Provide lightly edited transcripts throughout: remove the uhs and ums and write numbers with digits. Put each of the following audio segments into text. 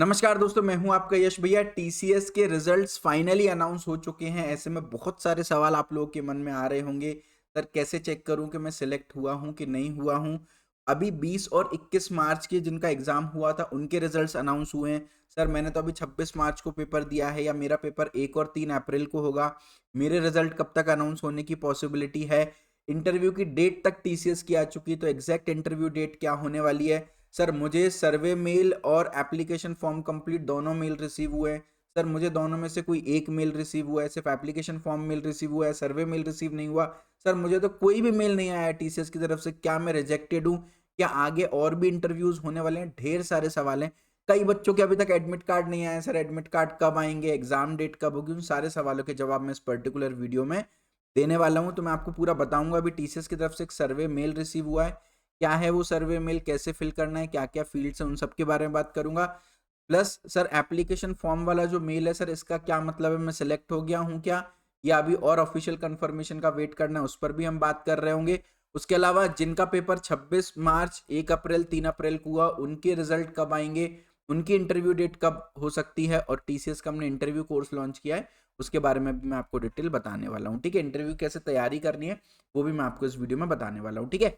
नमस्कार दोस्तों, मैं हूं आपका यश भैया। टीसीएस के रिजल्ट्स फाइनली अनाउंस हो चुके हैं। ऐसे में बहुत सारे सवाल आप लोगों के मन में आ रहे होंगे, सर कैसे चेक करूं कि मैं सिलेक्ट हुआ हूं कि नहीं हुआ हूं। अभी 20 और 21 मार्च के जिनका एग्जाम हुआ था उनके रिजल्ट्स अनाउंस हुए हैं। सर मैंने तो अभी 26 मार्च को पेपर दिया है, या मेरा पेपर 1 और 3 अप्रैल को होगा। मेरे रिजल्ट कब तक अनाउंस होने की पॉसिबिलिटी है? इंटरव्यू की डेट तक टीसीएस की आ चुकी, तो एग्जैक्ट इंटरव्यू डेट क्या होने वाली है? सर मुझे सर्वे मेल और एप्लीकेशन फॉर्म कंप्लीट दोनों मेल रिसीव हुए हैं। सर मुझे दोनों में से कोई एक मेल रिसीव हुआ है, सिर्फ एप्लीकेशन फॉर्म मेल रिसीव हुआ है, सर्वे मेल रिसीव नहीं हुआ। सर मुझे तो कोई भी मेल नहीं आया है टीसीएस की तरफ से। क्या मैं रिजेक्टेड हूँ? क्या आगे और भी इंटरव्यूज होने वाले हैं? ढेर सारे सवाल हैं। कई बच्चों के अभी तक एडमिट कार्ड नहीं आया। सर एडमिट कार्ड कब आएंगे, एग्जाम डेट कब होगी? उन सारे सवालों के जवाब मैं इस पर्टिकुलर वीडियो में देने वाला हूं। तो मैं आपको पूरा बताऊंगा। अभी टीसीएस की तरफ से एक सर्वे मेल रिसीव हुआ है, क्या है वो सर्वे मेल, कैसे फिल करना है, क्या क्या फील्ड्स है, उन सब के बारे में बात करूंगा। प्लस सर एप्लीकेशन फॉर्म वाला जो मेल है, सर इसका क्या मतलब है, मैं सिलेक्ट हो गया हूं क्या, या अभी और ऑफिशियल कंफर्मेशन का वेट करना है, उस पर भी हम बात कर रहे होंगे। उसके अलावा जिनका पेपर 26 मार्च, 1 अप्रैल, 3 अप्रैल को हुआ, उनके रिजल्ट कब आएंगे, उनकी इंटरव्यू डेट कब हो सकती है, और टीसीएस का हमने इंटरव्यू कोर्स लॉन्च किया है, उसके बारे में भी मैं आपको डिटेल बताने वाला हूँ। ठीक है, इंटरव्यू कैसे तैयारी करनी है वो भी मैं आपको इस वीडियो में बताने वाला हूँ। ठीक है,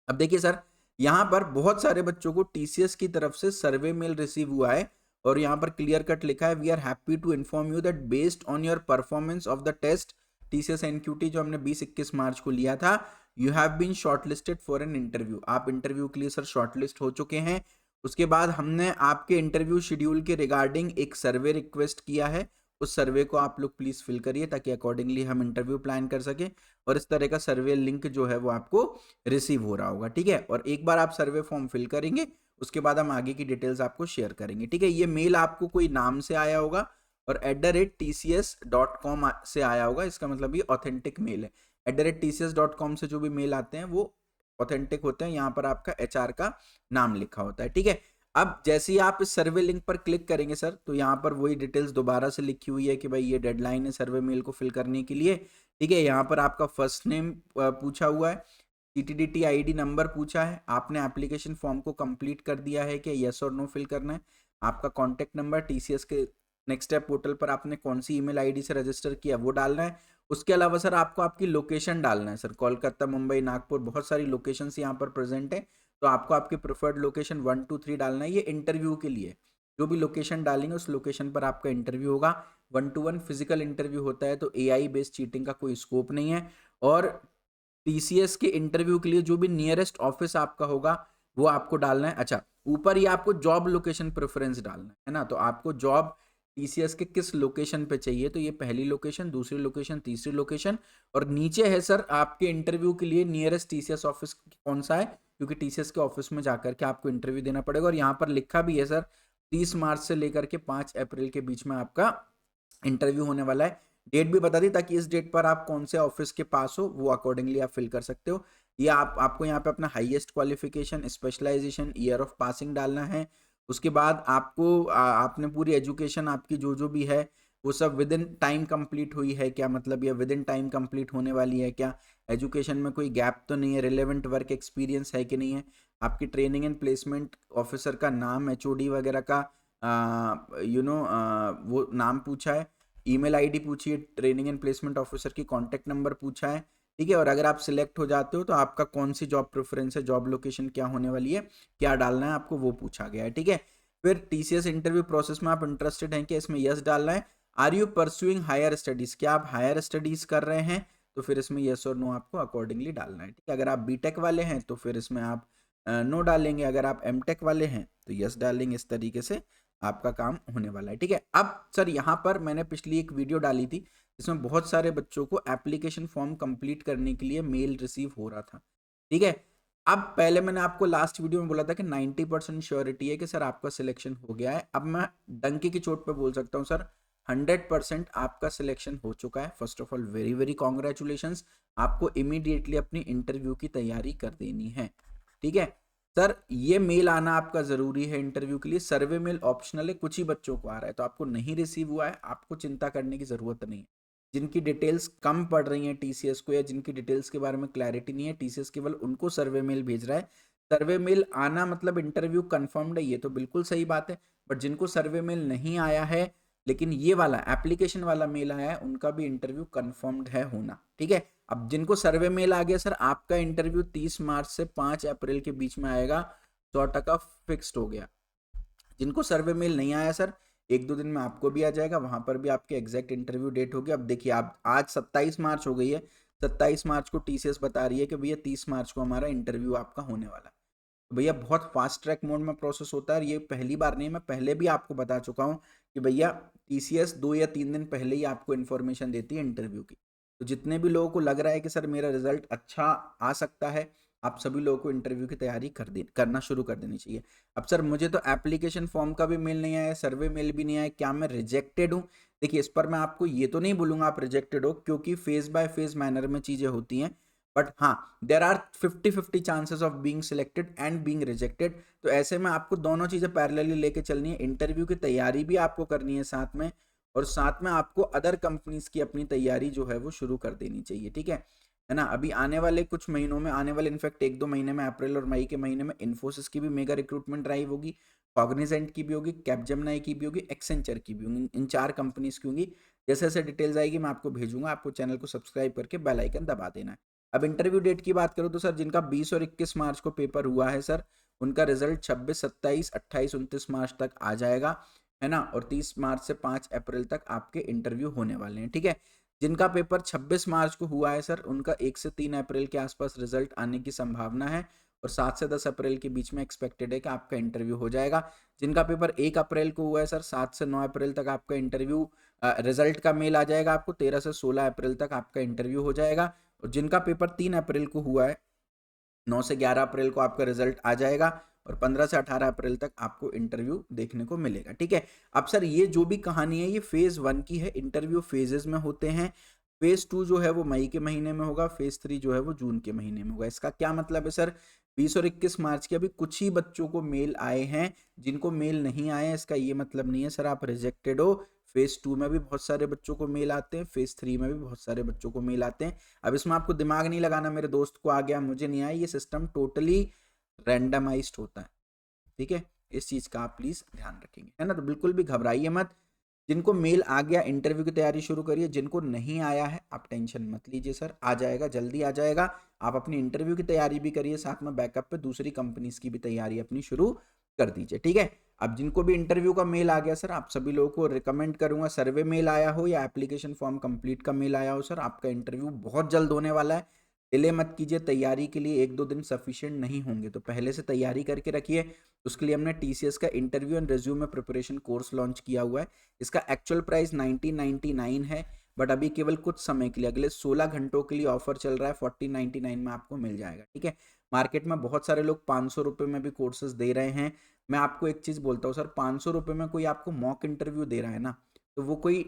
अब देखिए सर, यहाँ पर बहुत सारे बच्चों को टीसीएस की तरफ से सर्वे मेल रिसीव हुआ है, और यहाँ पर क्लियर कट लिखा है, we are happy to inform you that based on your performance of the test TCS NQT जो हमने 20-21 मार्च को लिया था, you have been shortlisted for an interview. आप इंटरव्यू के लिए सर शॉर्टलिस्ट हो चुके हैं। उसके बाद हमने आपके इंटरव्यू शेड्यूल के रिगार्डिंग एक सर्वे रिक्वेस्ट किया है। उस सर्वे को आप लोग प्लीज फिल करिए, ताकि अकॉर्डिंगली हम इंटरव्यू प्लान कर सके। और इस तरह का सर्वे लिंक जो है वो आपको रिसीव हो रहा होगा। ठीक है, और एक बार आप सर्वे फॉर्म फिल करेंगे, उसके बाद हम आगे की डिटेल्स आपको शेयर करेंगे। ठीक है, ये मेल आपको कोई नाम से आया होगा और @tcs.com से आया होगा। इसका मतलब ये ऑथेंटिक मेल है। @tcs.com से जो भी मेल आते हैं वो ऑथेंटिक होते हैं। यहाँ पर आपका एचआर का नाम लिखा होता है। ठीक है, अब जैसे ही आप इस सर्वे लिंक पर क्लिक करेंगे सर, तो यहाँ पर वही डिटेल्स दोबारा से लिखी हुई है कि भाई ये डेडलाइन है सर्वे मेल को फिल करने के लिए। ठीक है, यहाँ पर आपका फर्स्ट नेम पूछा हुआ है, सीटीडीटी आईडी नंबर पूछा है, आपने एप्लीकेशन फॉर्म को कंप्लीट कर दिया है कि यस और नो फिल करना है, आपका कॉन्टैक्ट नंबर, टीसीएस के नेक्स्ट स्टेप पोर्टल पर आपने कौन सी ईमेल आईडी से रजिस्टर किया वो डालना है। उसके अलावा सर आपको आपकी लोकेशन डालना है। सर कोलकाता, मुंबई, नागपुर, बहुत सारी लोकेशन यहाँ पर प्रेजेंट है, तो आपको आपकी प्रेफर्ड लोकेशन 1 2 3 डालना है। ये इंटरव्यू के लिए जो भी लोकेशन डालेंगे उस लोकेशन पर आपका इंटरव्यू होगा। 1-to-1 फिजिकल इंटरव्यू होता है, तो एआई बेस्ड चीटिंग का कोई स्कोप नहीं है। और टीसीएस के इंटरव्यू के लिए जो भी नियरेस्ट ऑफिस आपका होगा वो आपको डालना है। अच्छा, ऊपर ये आपको जॉब लोकेशन प्रेफरेंस डालना है ना, तो आपको जॉब टीसीएस के किस लोकेशन पे चाहिए, तो ये पहली लोकेशन, दूसरी लोकेशन, तीसरी लोकेशन, और नीचे है सर आपके इंटरव्यू के लिए नियरेस्ट टीसीएस ऑफिस कौन सा है, क्योंकि टीसीएस के ऑफिस में जाकर के आपको इंटरव्यू देना पड़ेगा। और यहाँ पर लिखा भी है सर 30 मार्च से लेकर के 5 अप्रैल के बीच में आपका इंटरव्यू होने वाला है। डेट भी बता दी, ताकि इस डेट पर आप कौन से ऑफिस के पास हो वो अकॉर्डिंगली आप फिल कर सकते हो। या आपको यहाँ पे अपना highest qualification, specialisation, year of passing डालना है। उसके बाद आपको आपने पूरी एजुकेशन आपकी जो जो भी है वो सब विद इन टाइम कंप्लीट हुई है क्या, मतलब ये विद इन टाइम कंप्लीट होने वाली है क्या, एजुकेशन में कोई गैप तो नहीं है, रिलेवेंट वर्क एक्सपीरियंस है कि नहीं है, आपकी ट्रेनिंग एंड प्लेसमेंट ऑफिसर का नाम, एचओडी वगैरह का वो नाम पूछा है, ईमेल आईडी पूछी है, ट्रेनिंग एंड प्लेसमेंट ऑफिसर की कॉन्टैक्ट नंबर पूछा है। ठीक है, और अगर आप सिलेक्ट हो जाते हो तो आपका कौन सी जॉब प्रेफरेंस है, जॉब लोकेशन क्या होने वाली है, क्या डालना है आपको, वो पूछा गया है। ठीक है, फिर टीसीएस इंटरव्यू प्रोसेस में आप इंटरेस्टेड हैं कि इसमें यस डालना है। Are you pursuing higher studies, क्या आप हायर स्टडीज कर रहे हैं, तो फिर इसमें यस और नो आपको अकॉर्डिंगली डालना है। ठीक है, अगर आप बीटेक वाले हैं तो फिर इसमें आप नो डालेंगे, अगर आप एमटेक वाले हैं तो यस डालेंगे। इस तरीके से आपका काम होने वाला है। ठीक है, अब सर यहाँ पर मैंने पिछली एक वीडियो डाली थी जिसमें बहुत सारे बच्चों को एप्लीकेशन फॉर्म कंप्लीट करने के लिए मेल रिसीव हो रहा था। ठीक है, अब पहले मैंने आपको लास्ट वीडियो में बोला था कि 90% श्योरिटी है कि सर आपका सिलेक्शन हो गया है। अब मैं डंके की चोट पे बोल सकता हूँ सर 100% आपका सिलेक्शन हो चुका है। First of all very very congratulations, आपको इमीडिएटली अपनी इंटरव्यू की तैयारी कर देनी है। ठीक है सर, ये मेल आना आपका जरूरी है इंटरव्यू के लिए। सर्वे मेल ऑप्शनल है, कुछ ही बच्चों को आ रहा है, तो आपको नहीं रिसीव हुआ है, आपको चिंता करने की जरूरत नहीं है। जिनकी डिटेल्स कम पड़ रही हैं टीसीएस को, या जिनकी डिटेल्स के बारे में क्लैरिटी नहीं है, टीसीएस केवल उनको सर्वे मेल भेज रहा है सर्वे मेल आना मतलब इंटरव्यू कंफर्म्ड है, ये तो बिल्कुल सही बात है। बट जिनको सर्वे मेल नहीं आया है लेकिन ये वाला एप्लीकेशन वाला मेल आया है, उनका भी इंटरव्यू कंफर्म्ड है होना, ठीक है। अब जिनको सर्वे मेल आ गया, सर आपका इंटरव्यू 30 मार्च से 5 अप्रैल के बीच में आएगा, 100% फिक्स्ड हो गया। जिनको सर्वे मेल नहीं आया सर, 1-2 दिन में आपको भी आ जाएगा, वहां पर भी आपके एग्जैक्ट इंटरव्यू डेट होगी। अब देखिए, आप आज 27 मार्च हो गई है, 27 मार्च को टीसीएस बता रही है कि भैया 30 मार्च को हमारा इंटरव्यू आपका होने वाला है। तो भैया बहुत फास्ट ट्रैक मोड में प्रोसेस होता है, और ये पहली बार नहीं, मैं पहले भी आपको बता चुका हूँ कि भैया टीसीएस 2 या 3 दिन पहले ही आपको इन्फॉर्मेशन देती है इंटरव्यू की। तो जितने भी लोगों को लग रहा है कि सर मेरा रिजल्ट अच्छा आ सकता है, आप सभी लोगों को इंटरव्यू की तैयारी करना शुरू कर देनी चाहिए। अब सर मुझे तो एप्लीकेशन फॉर्म का भी मेल नहीं आया, सर्वे मेल भी नहीं आया, क्या मैं रिजेक्टेड हूँ? देखिए, इस पर मैं आपको ये तो नहीं बोलूंगा आप रिजेक्टेड हो, क्योंकि फेज बाय फेज मैनर में चीजें होती हैं। बट हाँ, there are 50-50 chances of being selected and being rejected. तो ऐसे में आपको दोनों चीजें पैरेलली लेके चलनी है, इंटरव्यू की तैयारी भी आपको करनी है साथ में, और साथ में आपको अदर कंपनीज की अपनी तैयारी जो है वो शुरू कर देनी चाहिए, ठीक है ना। अभी आने वाले कुछ महीनों में, आने वाले इनफैक्ट 1-2 महीने में, अप्रैल और मई के महीने में इन्फोसिस की भी मेगा रिक्रूटमेंट ड्राइव होगी, कॉग्निजेंट की भी होगी, कैपजेमिनी की भी होगी, एक्सेंचर की भी होगी, इन 4 कंपनीज की होंगी। जैसे जैसे डिटेल्स आएगी मैं आपको भेजूंगा, आपको चैनल को सब्सक्राइब करके बेल आइकन दबा देना है। अब इंटरव्यू डेट की बात करूँ तो सर जिनका 20 और 21 मार्च को पेपर हुआ है सर, उनका रिजल्ट 26, 27, 28, 29 मार्च तक आ जाएगा, है ना। और 30 मार्च से 5 अप्रैल तक आपके इंटरव्यू होने वाले हैं, ठीक है। जिनका पेपर 26 मार्च को हुआ है सर, उनका 1 से 3 अप्रैल के आसपास रिजल्ट आने की संभावना है, और 7 से 10 अप्रैल के बीच में एक्सपेक्टेड है कि आपका इंटरव्यू हो जाएगा। जिनका पेपर 1 अप्रैल को हुआ है सर, 7 से 9 अप्रैल तक आपका इंटरव्यू रिजल्ट का मेल आ जाएगा आपको, 13 से 16 अप्रैल तक आपका इंटरव्यू हो जाएगा। और जिनका पेपर 3 अप्रैल को हुआ है, 9 से 11 अप्रैल को आपका रिजल्ट आ जाएगा, और 15 से 18 अप्रैल तक आपको इंटरव्यू देखने को मिलेगा, ठीक है। अब सर ये जो भी कहानी है ये फेज 1 की है, इंटरव्यू फेजेस में होते हैं। फेज 2 जो है वो मई के महीने में होगा, फेज 3 जो है वो जून के महीने में होगा। इसका क्या मतलब है सर? 20 और 21 मार्च के अभी कुछ ही बच्चों को मेल आए हैं, जिनको मेल नहीं आए हैं इसका ये मतलब नहीं है सर आप रिजेक्टेड हो। फेज 2 में भी बहुत सारे बच्चों को मेल आते हैं, फेज 3 में भी बहुत सारे बच्चों को मेल आते हैं। अब इसमें आपको दिमाग नहीं लगाना मेरे दोस्त को आ गया मुझे नहीं आया, ये सिस्टम टोटली रैंडमाइज्ड होता है, ठीक है। इस चीज का आप प्लीज ध्यान रखेंगे, है ना। तो बिल्कुल भी घबराइए मत, जिनको मेल आ गया इंटरव्यू की तैयारी शुरू करिए, जिनको नहीं आया है आप टेंशन मत लीजिए सर, आ जाएगा, जल्दी आ जाएगा। आप अपनी इंटरव्यू की तैयारी भी करिए, साथ में बैकअप पे दूसरी कंपनीज की भी तैयारी अपनी शुरू कर दीजिए, ठीक है। अब जिनको भी इंटरव्यू का मेल आ गया सर, आप सभी लोगों को रिकमेंड करूंगा, सर्वे मेल आया हो या एप्लीकेशन फॉर्म कंप्लीट का मेल आया हो सर, आपका इंटरव्यू बहुत जल्द होने वाला है। डिले मत कीजिए, तैयारी के लिए 1-2 दिन सफिशिएंट नहीं होंगे, तो पहले से तैयारी करके रखिए। उसके लिए हमने टीसीएस का interview and resume preparation course launch किया हुआ है। इसका एक्चुअल प्राइस 1999 है, बट अभी केवल कुछ समय के लिए, अगले 16 घंटों के लिए ऑफर चल रहा है, 1499 में आपको मिल जाएगा, ठीक है। मार्केट में बहुत सारे लोग 500 रुपये में भी कोर्सेज दे रहे हैं। मैं आपको एक चीज बोलता हूँ सर, 500 रुपये में कोई आपको मॉक इंटरव्यू दे रहा है ना, तो वो कोई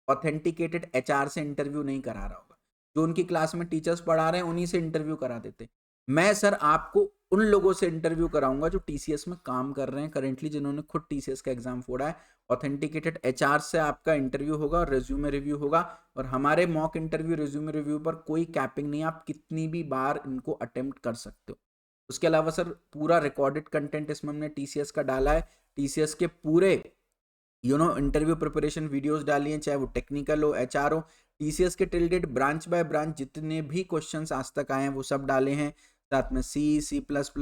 ऑथेंटिकेटेड एचआर से इंटरव्यू नहीं करा रहा होगा, जो उनकी क्लास में टीचर्स पढ़ा रहे हैं उन्हीं से इंटरव्यू करा देते। मैं सर आपको उन लोगों से इंटरव्यू कराऊंगा जो टीसीएस में काम कर रहे हैं करेंटली, जिन्होंने खुद टीसीएस का एग्जाम फोड़ा है। ऑथेंटिकेटेड एचआर से आपका इंटरव्यू होगा और रिज्यूमे रिव्यू होगा, और हमारे मॉक इंटरव्यू रिज्यूमे रिव्यू पर कोई कैपिंग नहीं है, आप कितनी भी बार इनको अटेम्प्ट कर सकते हो। उसके अलावा सर पूरा रिकॉर्डेड कंटेंट इसमें हमने टीसीएस का डाला है, टीसीएस के पूरे इंटरव्यू प्रिपरेशन वीडियोस डाली हैं, चाहे वो टेक्निकल हो, एचआर हो, टीसीएस के till date branch by branch जितने भी क्वेश्चंस आज तक आए हैं वो सब डाले हैं। साथ में सी++,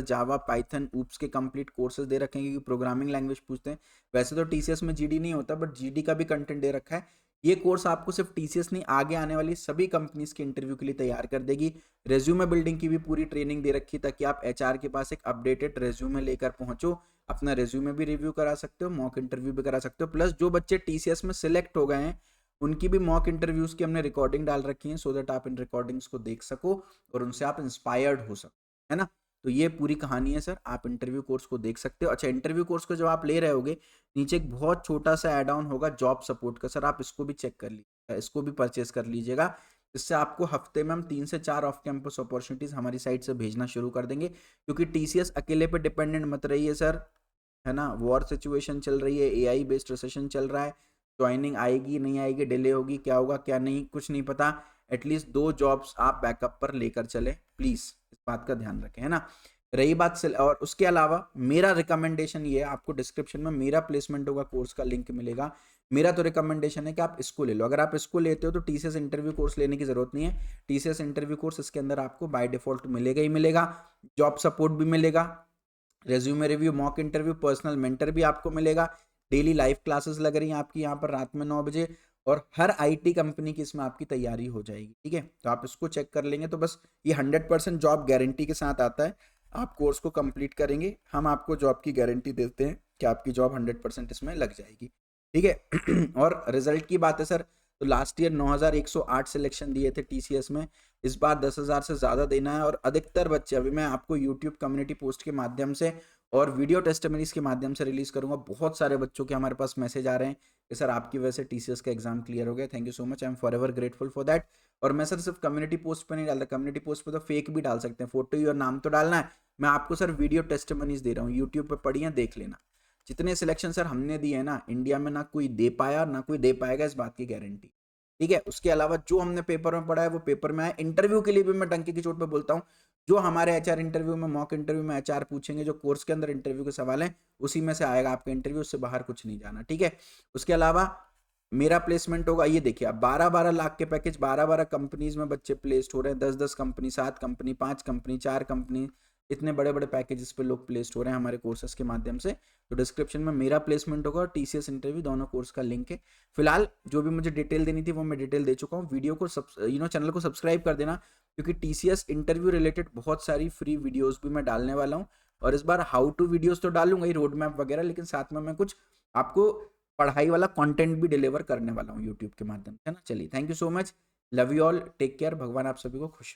जावा, पाइथन, ऊप्स के कंप्लीट कोर्सेज दे रखे हैं, क्योंकि प्रोग्रामिंग लैंग्वेज पूछते हैं। वैसे तो टीसीएस में जीडी नहीं होता, बट जीडी का भी कंटेंट दे रखा है। ये कोर्स आपको सिर्फ टीसीएस नहीं, आगे आने वाली सभी कंपनीज के इंटरव्यू के लिए तैयार कर देगी। रेज्यूमे बिल्डिंग की भी पूरी ट्रेनिंग दे रखी, ताकि आप एचआर के पास एक अपडेटेड रेज्यूमे लेकर पहुंचो, अपना रेज्यूमे भी रिव्यू करा सकते हो, मॉक इंटरव्यू भी करा सकते हो। प्लस जो बच्चे टीसीएस में सिलेक्ट हो गए हैं उनकी भी मॉक इंटरव्यूज की हमने रिकॉर्डिंग डाल रखी है, सो दैट आप इन रिकॉर्डिंग्स को देख सको और उनसे आप इंस्पायर्ड हो सको, है ना। तो ये पूरी कहानी है सर, आप इंटरव्यू कोर्स को देख सकते हो। अच्छा, इंटरव्यू कोर्स को जब आप ले रहे होगे, नीचे एक बहुत छोटा सा एड ऑन होगा जॉब सपोर्ट का, सर आप इसको भी चेक कर लीजिएगा, इसको भी परचेज कर लीजिएगा। इससे आपको हफ्ते में हम 3 से 4 ऑफ कैंपस अपॉर्चुनिटीज हमारी साइड से भेजना शुरू कर देंगे, क्योंकि टीसीएस अकेले पे डिपेंडेंट मत रहिए सर, है ना। वॉर सिचुएशन चल रही है, एआई बेस्ड रिसेशन चल रहा है, ज्वाइनिंग आएगी नहीं आएगी, डिले होगी, क्या होगा क्या नहीं, कुछ नहीं पता। एटलीस्ट 2 जॉब्स आप बैकअप पर लेकर चले, प्लीज इस बात का ध्यान रखें, है ना। रही बात से, और उसके अलावा मेरा रिकमेंडेशन ये है, आपको डिस्क्रिप्शन में मेरा प्लेसमेंट होगा कोर्स का लिंक मिलेगा। मेरा तो रिकमेंडेशन है कि आप इसको ले लो। अगर आप इसको लेते हो तो टीसीएस इंटरव्यू कोर्स लेने की जरूरत नहीं है। टीसीएस इंटरव्यू कोर्स इसके अंदर आपको बाय डिफॉल्ट मिलेगा ही मिलेगा, जॉब सपोर्ट भी मिलेगा, resume review, mock interview, personal mentor भी आपको मिलेगा, डेली लाइव क्लासेस लग रही हैं आपकी यहाँ पर रात में 9 बजे, और हर आईटी कंपनी की इसमें आपकी तैयारी हो जाएगी। ठीक है, तो आप इसको चेक कर लेंगे तो बस ये 100% जॉब गारंटी के साथ आता है। आप कोर्स को कंप्लीट करेंगे, हम आपको जॉब की गारंटी देते हैं कि आपकी जॉब 100% इसमें लग जाएगी। ठीक है और रिजल्ट की बात है सर, तो लास्ट ईयर 9108 सिलेक्शन दिए थे टीसीएस में, इस बार 10,000 से ज़्यादा देना है। और अधिकतर बच्चे, अभी मैं आपको यूट्यूब कम्युनिटी पोस्ट के माध्यम से और वीडियो टेस्टिमनीज के माध्यम से रिलीज करूंगा। बहुत सारे बच्चों के हमारे पास मैसेज आ रहे हैं कि सर आपकी वजह से टीसीएस का एग्जाम क्लियर हो गया, thank you so much, I am for ever grateful for that. और मैं सर सिर्फ कम्युनिटी पोस्ट पर नहीं डालता, कम्युनिटी पोस्ट पर तो फेक भी डाल सकते हैं, फोटो ही और नाम तो डालना है। मैं आपको सर वीडियो टेस्टिमनीज दे रहा हूँ, यूट्यूब पर पढ़िए, देख लेना। जितने सिलेक्शन सर हमने दिए हैं ना, इंडिया में ना कोई दे पाया ना कोई दे पाएगा, इस बात की गारंटी। ठीक है, उसके अलावा जो हमने पेपर में पढ़ा है वो पेपर में आया। इंटरव्यू के लिए भी मैं डंके की चोट पे बोलता हूँ, जो हमारे एचआर इंटरव्यू में, मॉक इंटरव्यू में एचआर पूछेंगे, जो कोर्स के अंदर इंटरव्यू के सवाल हैं उसी में से आएगा आपका इंटरव्यू, उससे बाहर कुछ नहीं जाना। ठीक है, उसके अलावा मेरा प्लेसमेंट होगा, ये देखिए आप 12-12 लाख के पैकेज, 12-12 कंपनीज में बच्चे प्लेस्ड हो रहे हैं, 10-10 कंपनी, 7 कंपनी, 5 कंपनी, 4 कंपनी, इतने बड़े बड़े पैकेजेस पे लोग प्लेस्ड हो रहे हैं हमारे कोर्सेज के माध्यम से। तो डिस्क्रिप्शन में मेरा प्लेसमेंट होगा और टीसीएस इंटरव्यू, दोनों कोर्स का लिंक है। फिलहाल जो भी मुझे डिटेल देनी थी वो मैं डिटेल दे चुका हूँ। वीडियो को चैनल को सब्सक्राइब कर देना, क्योंकि टीसीएस इंटरव्यू रिलेटेड बहुत सारी फ्री वीडियोस भी मैं डालने वाला हूँ। और इस बार हाउ टू वीडियोस तो डालूंगा ही, रोड मैप वगैरह, लेकिन साथ में मैं कुछ आपको पढ़ाई वाला कंटेंट भी डिलीवर करने वाला हूँ यूट्यूब के माध्यम से ना। चलिए, thank you so much, love you all, take care, भगवान आप सभी को खुश